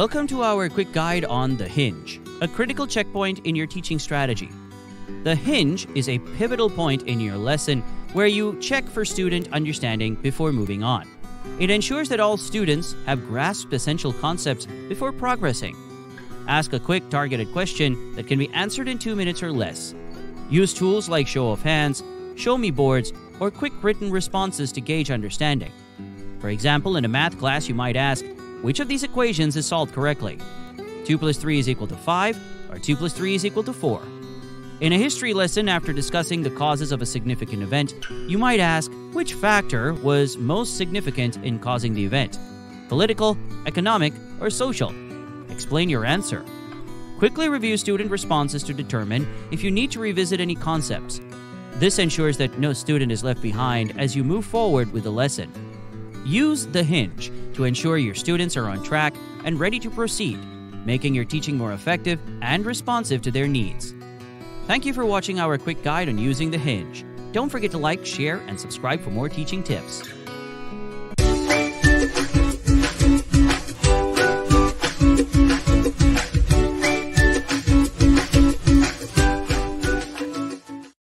Welcome to our quick guide on the Hinge, a critical checkpoint in your teaching strategy. The Hinge is a pivotal point in your lesson where you check for student understanding before moving on. It ensures that all students have grasped essential concepts before progressing. Ask a quick targeted question that can be answered in 2 minutes or less. Use tools like show of hands, show me boards, or quick written responses to gauge understanding. For example, in a math class, you might ask, which of these equations is solved correctly? 2 plus 3 is equal to 5, or 2 plus 3 is equal to 4. In a history lesson, after discussing the causes of a significant event, you might ask, which factor was most significant in causing the event? Political, economic, or social? Explain your answer. Quickly review student responses to determine if you need to revisit any concepts. This ensures that no student is left behind as you move forward with the lesson. Use the Hinge to ensure your students are on track and ready to proceed, making your teaching more effective and responsive to their needs. Thank you for watching our quick guide on using the Hinge. Don't forget to like, share, and subscribe for more teaching tips.